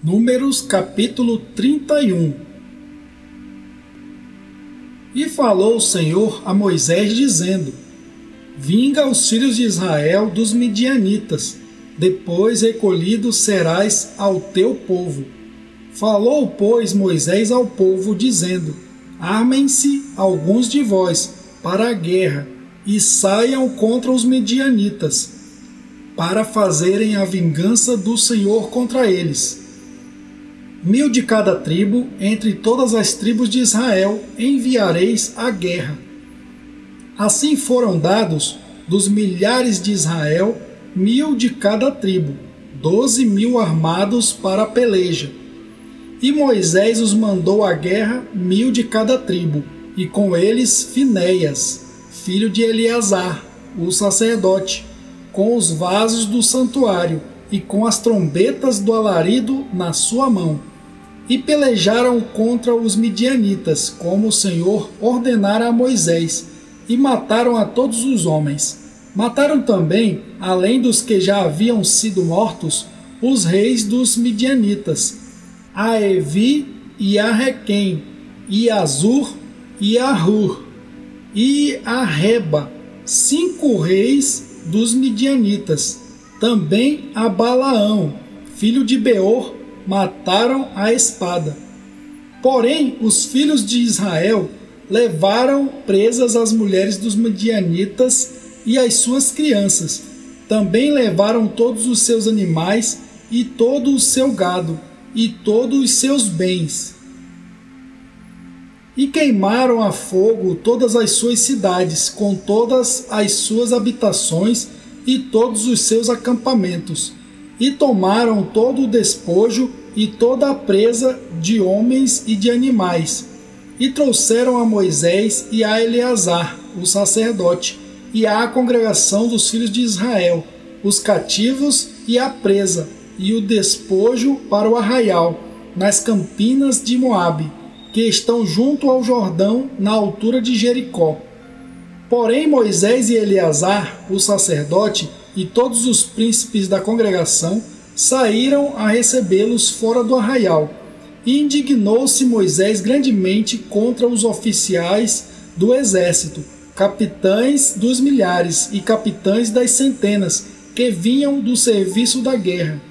Números capítulo 31. E falou o Senhor a Moisés, dizendo: Vinga os filhos de Israel dos midianitas, depois recolhidos serás ao teu povo. Falou, pois, Moisés ao povo, dizendo: Armem-se alguns de vós para a guerra, e saiam contra os midianitas, para fazerem a vingança do Senhor contra eles. 1000 de cada tribo, entre todas as tribos de Israel, enviareis à guerra. Assim foram dados, dos milhares de Israel, 1000 de cada tribo, 12.000 armados para a peleja. E Moisés os mandou à guerra, 1000 de cada tribo, e com eles Finéias, filho de Eleazar, o sacerdote, com os vasos do santuário e com as trombetas do alarido na sua mão. E pelejaram contra os midianitas, como o Senhor ordenara a Moisés, e mataram a todos os homens. Mataram também, além dos que já haviam sido mortos, os reis dos midianitas, a Evi e a Requem, e a Zur e a Hur, e a Reba, 5 reis dos midianitas. Também a Balaão, filho de Beor, mataram a espada. Porém, os filhos de Israel levaram presas as mulheres dos midianitas e as suas crianças. Também levaram todos os seus animais e todo o seu gado e todos os seus bens. E queimaram a fogo todas as suas cidades, com todas as suas habitações e todos os seus acampamentos. E tomaram todo o despojo e toda a presa de homens e de animais. E trouxeram a Moisés e a Eleazar, o sacerdote, e à congregação dos filhos de Israel, os cativos e a presa, e o despojo para o arraial, nas campinas de Moabe, que estão junto ao Jordão, na altura de Jericó. Porém Moisés e Eleazar, o sacerdote, e todos os príncipes da congregação saíram a recebê-los fora do arraial. E indignou-se Moisés grandemente contra os oficiais do exército, capitães dos milhares e capitães das centenas, que vinham do serviço da guerra.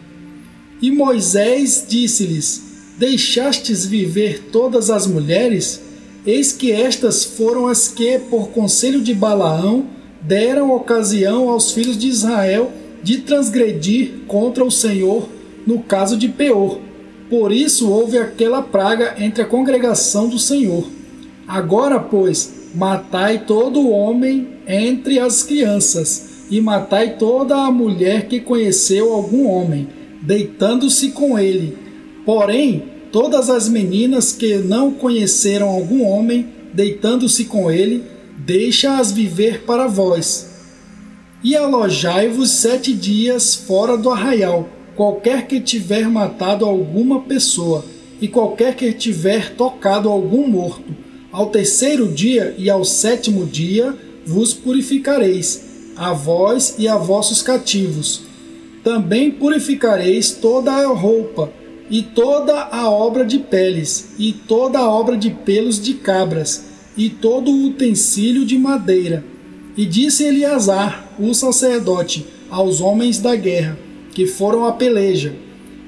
E Moisés disse-lhes: Deixastes viver todas as mulheres? Eis que estas foram as que, por conselho de Balaão, deram ocasião aos filhos de Israel de transgredir contra o Senhor no caso de Peor. Por isso houve aquela praga entre a congregação do Senhor. Agora, pois, matai todo o homem entre as crianças, e matai toda a mulher que conheceu algum homem, deitando-se com ele. Porém, todas as meninas que não conheceram algum homem, deitando-se com ele, deixa-as viver para vós. E alojai-vos 7 dias fora do arraial, qualquer que tiver matado alguma pessoa, e qualquer que tiver tocado algum morto. Ao 3º dia e ao 7º dia vos purificareis, a vós e a vossos cativos. Também purificareis toda a roupa, e toda a obra de peles, e toda a obra de pelos de cabras, e todo o utensílio de madeira. E disse Eleazar, o sacerdote, aos homens da guerra, que foram à peleja: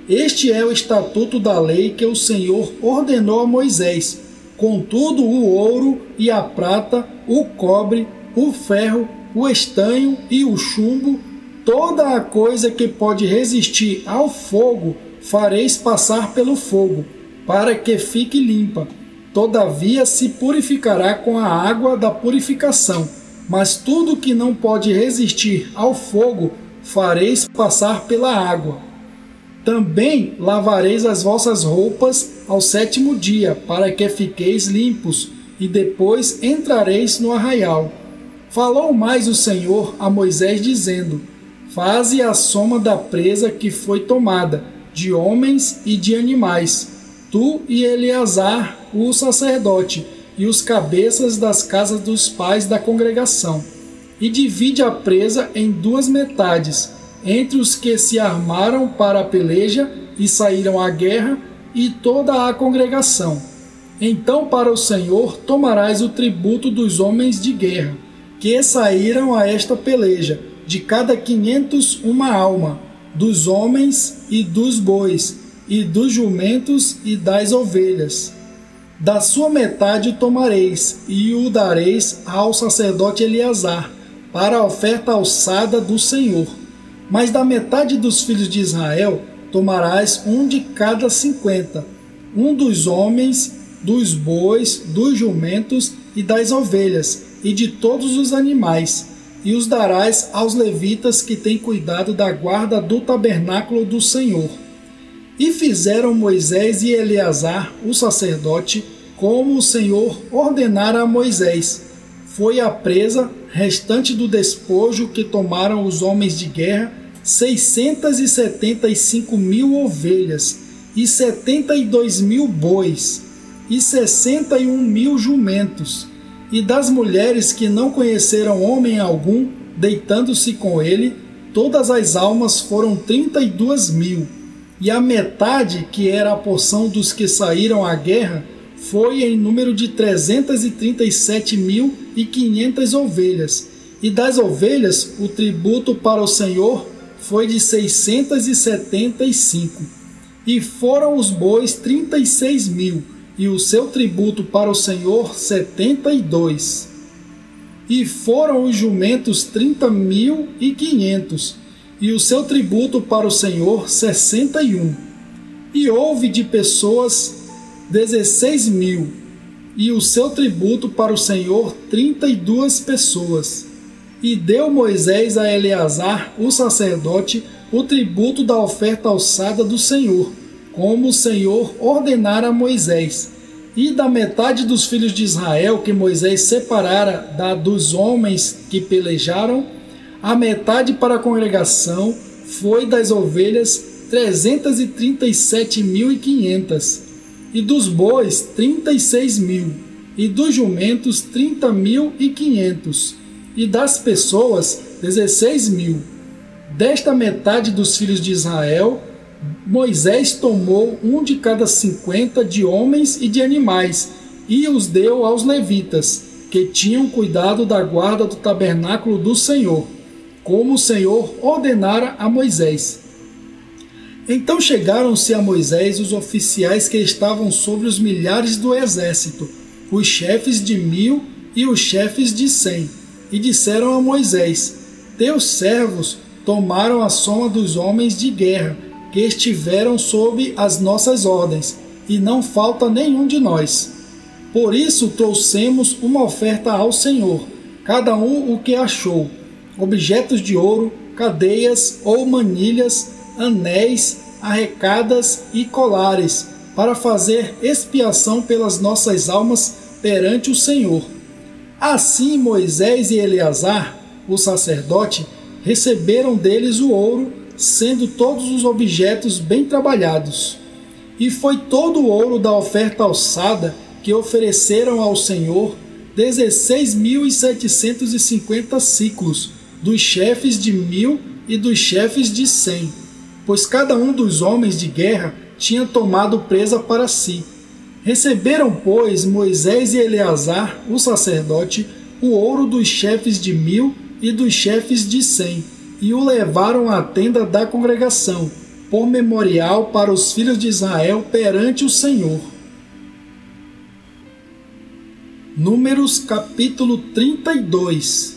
Este é o estatuto da lei que o Senhor ordenou a Moisés. Contudo, o ouro e a prata, o cobre, o ferro, o estanho e o chumbo, toda a coisa que pode resistir ao fogo, fareis passar pelo fogo, para que fique limpa. Todavia se purificará com a água da purificação. Mas tudo que não pode resistir ao fogo, fareis passar pela água. Também lavareis as vossas roupas ao 7º dia, para que fiqueis limpos, e depois entrareis no arraial. Falou mais o Senhor a Moisés, dizendo: Faze a soma da presa que foi tomada, de homens e de animais, tu e Eleazar, o sacerdote, e os cabeças das casas dos pais da congregação, e divide a presa em 2 metades, entre os que se armaram para a peleja e saíram à guerra, e toda a congregação. Então para o Senhor tomarás o tributo dos homens de guerra, que saíram a esta peleja, de cada 500 uma alma, dos homens e dos bois, e dos jumentos e das ovelhas. Da sua metade o tomareis, e o dareis ao sacerdote Eleazar, para a oferta alçada do Senhor. Mas da metade dos filhos de Israel tomarás um de cada 50, um dos homens, dos bois, dos jumentos e das ovelhas, e de todos os animais, e os darás aos levitas que têm cuidado da guarda do tabernáculo do Senhor. E fizeram Moisés e Eleazar, o sacerdote, como o Senhor ordenara a Moisés. Foi a presa restante do despojo que tomaram os homens de guerra, 675.000 ovelhas, e 72.000 bois, e 61.000 jumentos. E das mulheres que não conheceram homem algum, deitando-se com ele, todas as almas foram 32.000. E a metade, que era a porção dos que saíram à guerra, foi em número de 337.500 ovelhas. E das ovelhas, o tributo para o Senhor foi de 675. E foram os bois 36.000, e o seu tributo para o Senhor 72. E foram os jumentos 30.500, e o seu tributo para o Senhor 61. E houve de pessoas 16.000, e o seu tributo para o Senhor 32 pessoas. E deu Moisés a Eleazar, o sacerdote, o tributo da oferta alçada do Senhor, como o Senhor ordenara a Moisés. E da metade dos filhos de Israel que Moisés separara da dos homens que pelejaram, a metade para a congregação foi das ovelhas 337.500, e dos bois 36.000, e dos jumentos 30.500, e das pessoas 16.000. Desta metade dos filhos de Israel, Moisés tomou um de cada 50 de homens e de animais, e os deu aos levitas, que tinham cuidado da guarda do tabernáculo do Senhor, como o Senhor ordenara a Moisés. Então chegaram-se a Moisés os oficiais que estavam sobre os milhares do exército, os chefes de 1.000 e os chefes de 100, e disseram a Moisés: Teus servos tomaram a soma dos homens de guerra, que estiveram sob as nossas ordens, e não falta nenhum de nós. Por isso trouxemos uma oferta ao Senhor, cada um o que achou: objetos de ouro, cadeias ou manilhas, anéis, arrecadas e colares, para fazer expiação pelas nossas almas perante o Senhor. Assim Moisés e Eleazar, o sacerdote, receberam deles o ouro, sendo todos os objetos bem trabalhados. E foi todo o ouro da oferta alçada que ofereceram ao Senhor 16.750 siclos, dos chefes de 1.000 e dos chefes de 100, pois cada um dos homens de guerra tinha tomado presa para si. Receberam, pois, Moisés e Eleazar, o sacerdote, o ouro dos chefes de 1.000 e dos chefes de 100, e o levaram à tenda da congregação, por memorial para os filhos de Israel perante o Senhor. Números capítulo 32.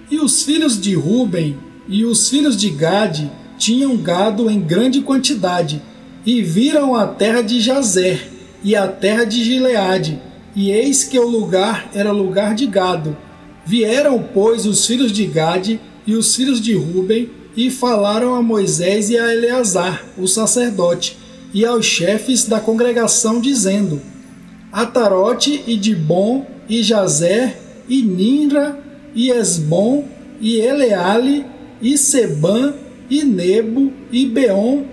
E os filhos de Ruben e os filhos de Gade tinham gado em grande quantidade, e viram a terra de Jazer e a terra de Gileade, e eis que o lugar era lugar de gado. Vieram, pois, os filhos de Gade e os filhos de Ruben, e falaram a Moisés e a Eleazar, o sacerdote, e aos chefes da congregação, dizendo: Atarote e Dibom e Jazer e Ninra e Esbom e Eleale e Sebã e Nebo e Beom,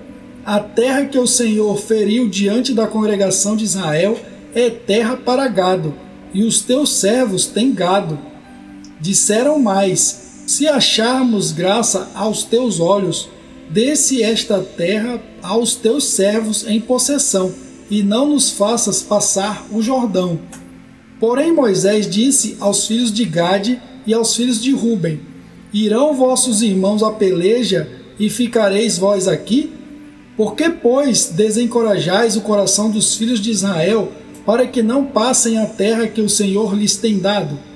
a terra que o Senhor feriu diante da congregação de Israel é terra para gado, e os teus servos têm gado. Disseram mais: Se acharmos graça aos teus olhos, dê-se esta terra aos teus servos em possessão, e não nos faças passar o Jordão. Porém Moisés disse aos filhos de Gade e aos filhos de Ruben: Irão vossos irmãos à peleja, e ficareis vós aqui? Por que, pois, desencorajais o coração dos filhos de Israel, para que não passem a terra que o Senhor lhes tem dado?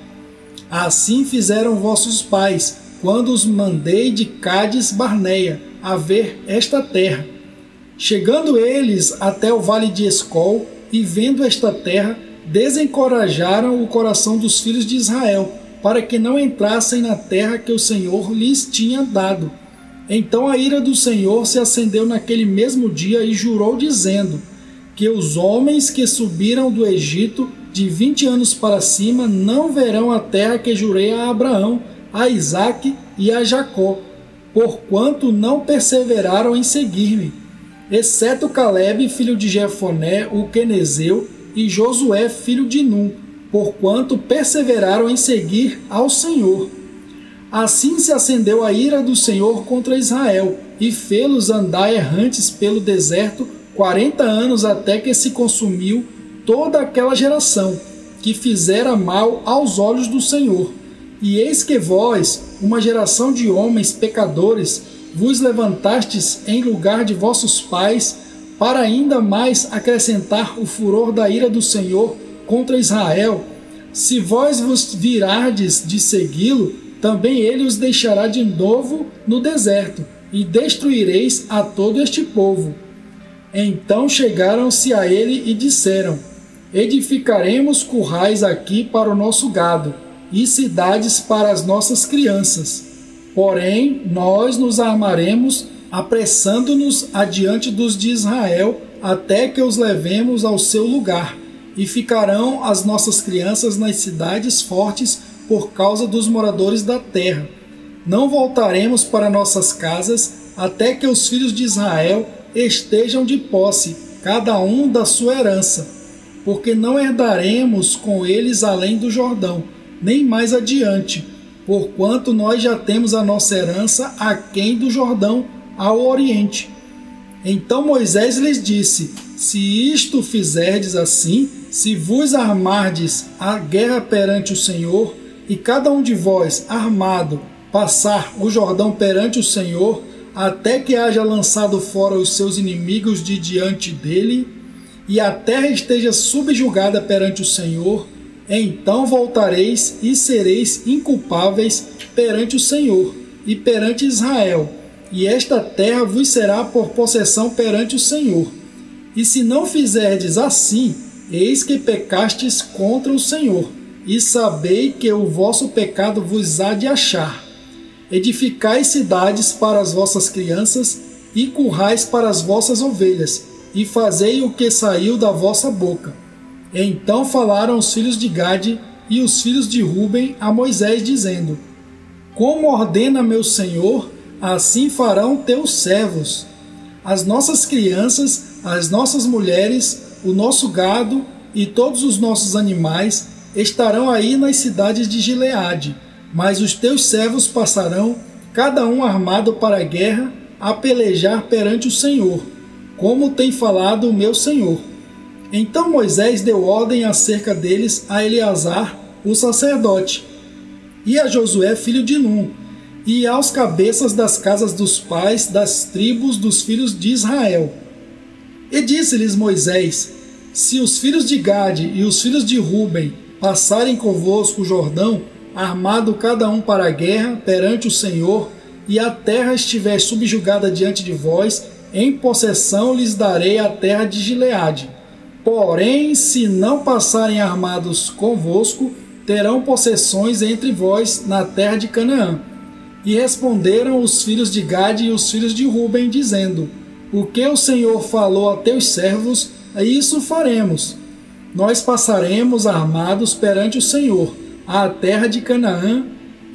Assim fizeram vossos pais, quando os mandei de Cádiz Barneia a ver esta terra. Chegando eles até o vale de Escol, e vendo esta terra, desencorajaram o coração dos filhos de Israel, para que não entrassem na terra que o Senhor lhes tinha dado. Então a ira do Senhor se acendeu naquele mesmo dia e jurou, dizendo: que os homens que subiram do Egito de 20 anos para cima não verão a terra que jurei a Abraão, a Isaque e a Jacó, porquanto não perseveraram em seguir-me, exceto Calebe, filho de Jefoné, o quenezeu, e Josué, filho de Num, porquanto perseveraram em seguir ao Senhor. Assim se acendeu a ira do Senhor contra Israel, e fê-los andar errantes pelo deserto 40 anos, até que se consumiu toda aquela geração, que fizera mal aos olhos do Senhor. E eis que vós, uma geração de homens pecadores, vos levantastes em lugar de vossos pais, para ainda mais acrescentar o furor da ira do Senhor contra Israel. Se vós vos virardes de segui-lo, também ele os deixará de novo no deserto, e destruireis a todo este povo. Então chegaram-se a ele e disseram: edificaremos currais aqui para o nosso gado, e cidades para as nossas crianças. Porém, nós nos armaremos, apressando-nos adiante dos de Israel, até que os levemos ao seu lugar, e ficarão as nossas crianças nas cidades fortes por causa dos moradores da terra. Não voltaremos para nossas casas, até que os filhos de Israel estejam de posse, cada um da sua herança, porque não herdaremos com eles além do Jordão, nem mais adiante, porquanto nós já temos a nossa herança aquém do Jordão, ao oriente. Então Moisés lhes disse: se isto fizerdes assim, se vos armardes a guerra perante o Senhor, e cada um de vós, armado, passar o Jordão perante o Senhor, até que haja lançado fora os seus inimigos de diante dele, e a terra esteja subjugada perante o Senhor, então voltareis e sereis inculpáveis perante o Senhor e perante Israel, e esta terra vos será por possessão perante o Senhor. E se não fizerdes assim, eis que pecastes contra o Senhor, e sabei que o vosso pecado vos há de achar. Edificai cidades para as vossas crianças, e currais para as vossas ovelhas, e fazei o que saiu da vossa boca. Então falaram os filhos de Gade e os filhos de Ruben a Moisés, dizendo: como ordena meu Senhor, assim farão teus servos. As nossas crianças, as nossas mulheres, o nosso gado e todos os nossos animais estarão aí nas cidades de Gileade, mas os teus servos passarão, cada um armado para a guerra, a pelejar perante o Senhor, como tem falado o meu Senhor. Então Moisés deu ordem acerca deles a Eleazar, o sacerdote, e a Josué, filho de Num, e aos cabeças das casas dos pais das tribos dos filhos de Israel. E disse-lhes Moisés: se os filhos de Gade e os filhos de Ruben passarem convosco o Jordão, armado cada um para a guerra perante o Senhor, e a terra estiver subjugada diante de vós, em possessão lhes darei a terra de Gileade. Porém, se não passarem armados convosco, terão possessões entre vós na terra de Canaã. E responderam os filhos de Gade e os filhos de Ruben, dizendo: o que o Senhor falou a teus servos, isso faremos. Nós passaremos armados perante o Senhor à terra de Canaã,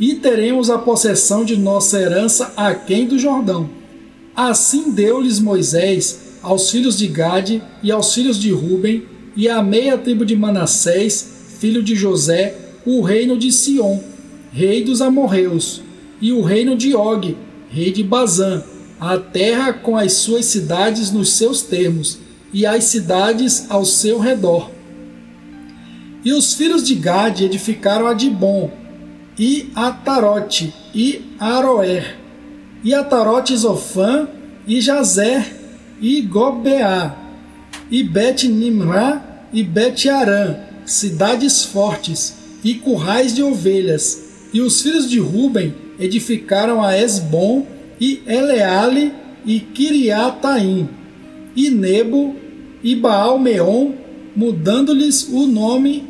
e teremos a possessão de nossa herança aquém do Jordão. Assim deu-lhes Moisés aos filhos de Gade e aos filhos de Ruben, e à meia tribo de Manassés, filho de José, o reino de Sion, rei dos amorreus. e o reino de Og, rei de Bazã, a terra com as suas cidades nos seus termos, e as cidades ao seu redor. E os filhos de Gade edificaram a Dibon, e Atarote, e Aroer, e Atarote Zofã, e Jazer, e Gobeá, e Bet-Nimrá, e Bet-Arã, cidades fortes, e currais de ovelhas. E os filhos de Ruben edificaram a Esbom, e Eleale, e Kiriataim, e Nebo, e Baal-Meon, mudando-lhes o nome,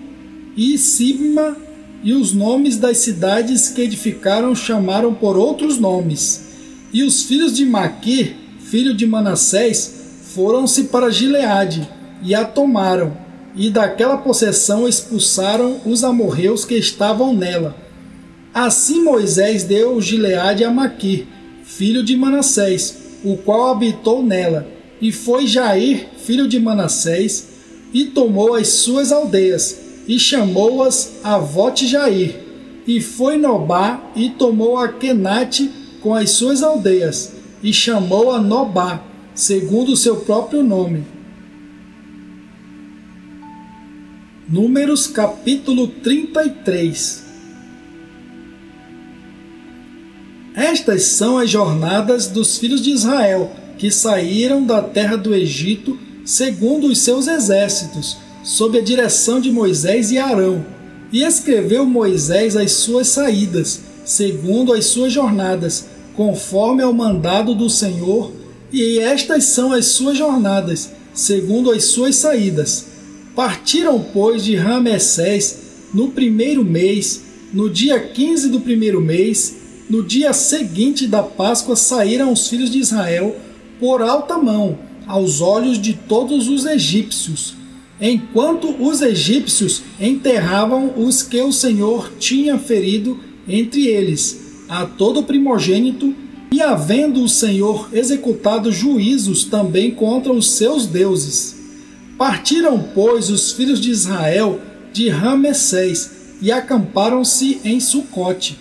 e Sibma, e os nomes das cidades que edificaram chamaram por outros nomes. E os filhos de Maquir, filho de Manassés, foram-se para Gileade, e a tomaram, e daquela possessão expulsaram os amorreus que estavam nela. Assim Moisés deu Gileade a Maquir, filho de Manassés, o qual habitou nela, e foi Jair, filho de Manassés, e tomou as suas aldeias, e chamou-as Avote-Jair, e foi Nobá, e tomou a Quenate com as suas aldeias, e chamou-a Nobá, segundo o seu próprio nome. Números capítulo 33. Estas são as jornadas dos filhos de Israel, que saíram da terra do Egito, segundo os seus exércitos, sob a direção de Moisés e Arão. E escreveu Moisés as suas saídas, segundo as suas jornadas, conforme ao mandado do Senhor, e estas são as suas jornadas, segundo as suas saídas. Partiram, pois, de Ramessés no primeiro mês, no dia 15 do primeiro mês, no dia seguinte da Páscoa saíram os filhos de Israel por alta mão, aos olhos de todos os egípcios, enquanto os egípcios enterravam os que o Senhor tinha ferido entre eles, a todo primogênito, e havendo o Senhor executado juízos também contra os seus deuses. Partiram, pois, os filhos de Israel de Ramessés e acamparam-se em Sucote.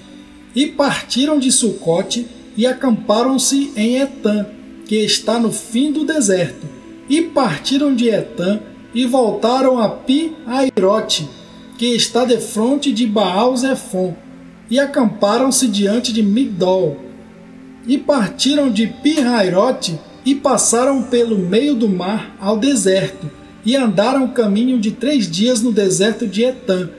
E partiram de Sucote e acamparam-se em Etã, que está no fim do deserto. E partiram de Etã e voltaram a Pi-Hairote, que está defronte de Baal-Zefon, e acamparam-se diante de Migdol. E partiram de Pi-Hairote e passaram pelo meio do mar ao deserto, e andaram o caminho de 3 dias no deserto de Etã,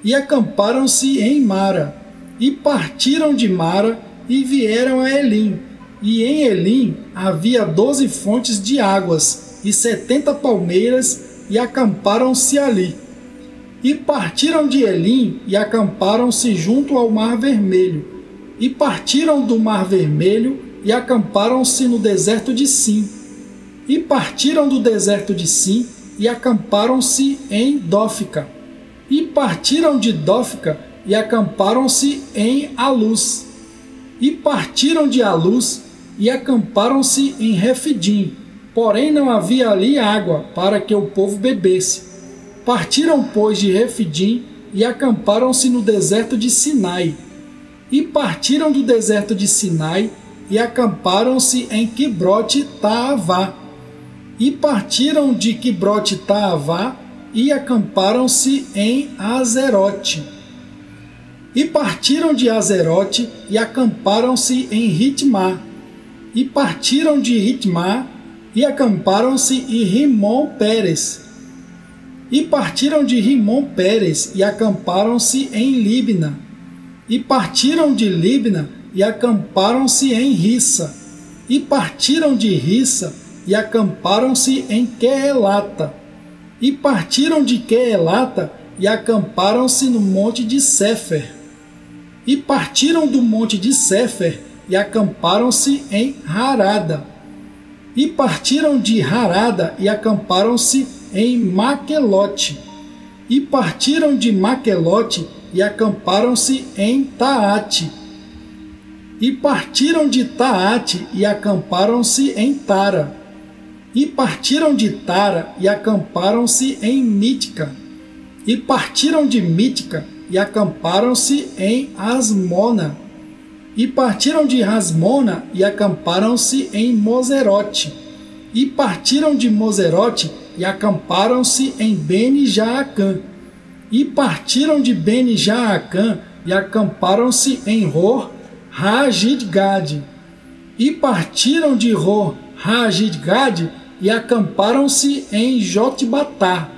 e acamparam-se em Mara. E partiram de Mara e vieram a Elim, e em Elim havia 12 fontes de águas e 70 palmeiras, e acamparam-se ali. E partiram de Elim e acamparam-se junto ao Mar Vermelho. E partiram do Mar Vermelho e acamparam-se no deserto de Sim. E partiram do deserto de Sim e acamparam-se em Dófica. E partiram de Dófica e acamparam-se em Alus. E partiram de Alus e acamparam-se em Refidim, porém não havia ali água para que o povo bebesse. Partiram, pois, de Refidim e acamparam-se no deserto de Sinai. E partiram do deserto de Sinai e acamparam-se em Quibrote-Taavá. E partiram de Quibrote-Taavá e acamparam-se em Azerote. E partiram de Azerote e acamparam-se em Ritmá. E partiram de Ritmá e acamparam-se em Rimon-Pérez. E partiram de Rimon-Pérez e acamparam-se em Libna. E partiram de Libna e acamparam-se em Rissa. E partiram de Rissa e acamparam-se em Queelata. E partiram de Queelata e acamparam-se no monte de Sefer. E partiram do monte de Sefer e acamparam-se em Harada. E partiram de Harada e acamparam-se em Maquelote. E partiram de Maquelote e acamparam-se em Taate. E partiram de Taate e acamparam-se em Tara. E partiram de Tara e acamparam-se em Mítica. E partiram de Mítica e acamparam-se em Asmona. E partiram de Hasmona e acamparam-se em Moserote. E partiram de Moserote e acamparam-se em Bene-Jaacã. E partiram de Bene-Jaacã e acamparam-se em Hor-Hagidgade. E partiram de Hor-Hagidgade e acamparam-se em Jotbatá.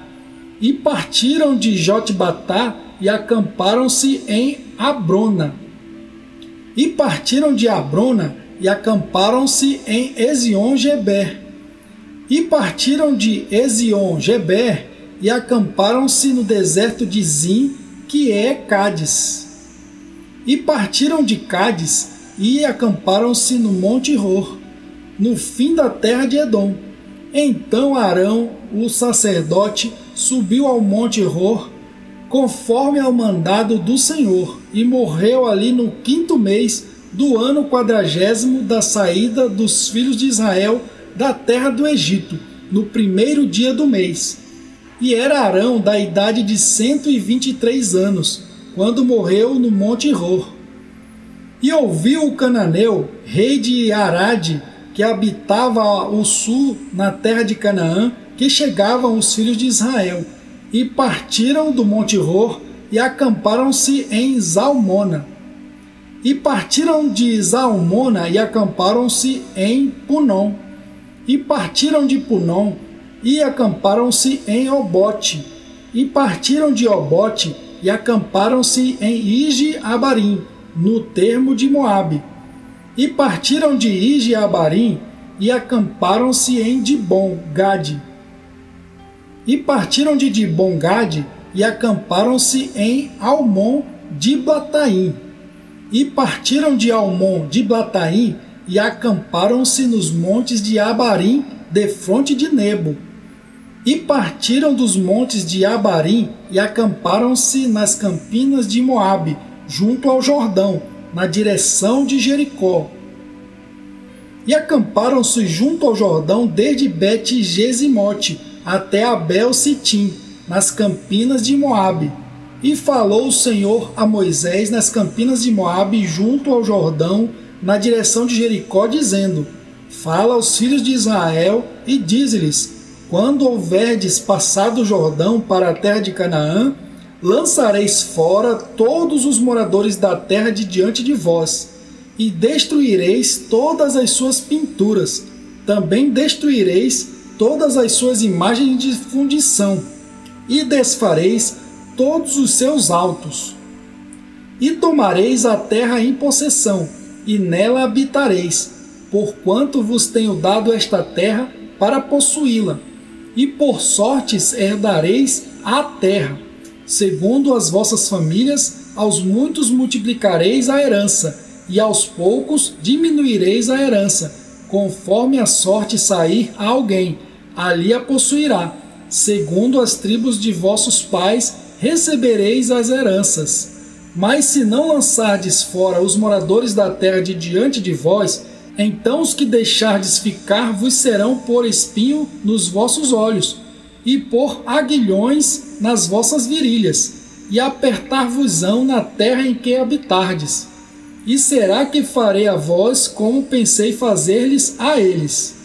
E partiram de Jotbatá e acamparam-se em Abrona. E partiram de Abrona e acamparam-se em Ezion-Geber. E partiram de Ezion-Geber e acamparam-se no deserto de Zim, que é Cádiz. E partiram de Cádiz e acamparam-se no Monte Hor, no fim da terra de Edom. Então Arão, o sacerdote, subiu ao Monte Hor, conforme ao mandado do Senhor, e morreu ali no 5º mês do ano 40º da saída dos filhos de Israel da terra do Egito, no 1º dia do mês. E era Arão da idade de 123 anos, quando morreu no Monte Hor. E ouviu o cananeu, rei de Arade, que habitava ao sul na terra de Canaã, que chegavam os filhos de Israel, e partiram do Monte Hor e acamparam-se em Zalmona. E partiram de Zalmona e acamparam-se em Punom. E partiram de Punom e acamparam-se em Obote. E partiram de Obote e acamparam-se em Ije-Abarim, no termo de Moabe. E partiram de Ije-Abarim e acamparam-se em Dibon-Gade. E partiram de Dibon-Gade e acamparam-se em Almon-Diblataim. E partiram de Almon-Diblataim e acamparam-se nos montes de Abarim, defronte de Nebo. E partiram dos montes de Abarim e acamparam-se nas campinas de Moabe, junto ao Jordão, na direção de Jericó. E acamparam-se junto ao Jordão desde Bet-Gesimote até Abel-Sitim, nas campinas de Moabe. E falou o Senhor a Moisés nas campinas de Moabe, junto ao Jordão, na direção de Jericó, dizendo: Fala aos filhos de Israel e dize-lhes: Quando houverdes passado o Jordão para a terra de Canaã, lançareis fora todos os moradores da terra de diante de vós, e destruireis todas as suas pinturas. Também destruireis todas as suas imagens de fundição, e desfareis todos os seus altos. E tomareis a terra em possessão, e nela habitareis, porquanto vos tenho dado esta terra para possuí-la, e por sortes herdareis a terra. Segundo as vossas famílias, aos muitos multiplicareis a herança, e aos poucos diminuireis a herança, conforme a sorte sair a alguém, ali a possuirá. Segundo as tribos de vossos pais recebereis as heranças. Mas se não lançardes fora os moradores da terra de diante de vós, então os que deixardes ficar vos serão por espinho nos vossos olhos, e por aguilhões nas vossas virilhas, e apertar-vos-ão na terra em que habitardes. E será que farei a vós como pensei fazer-lhes a eles?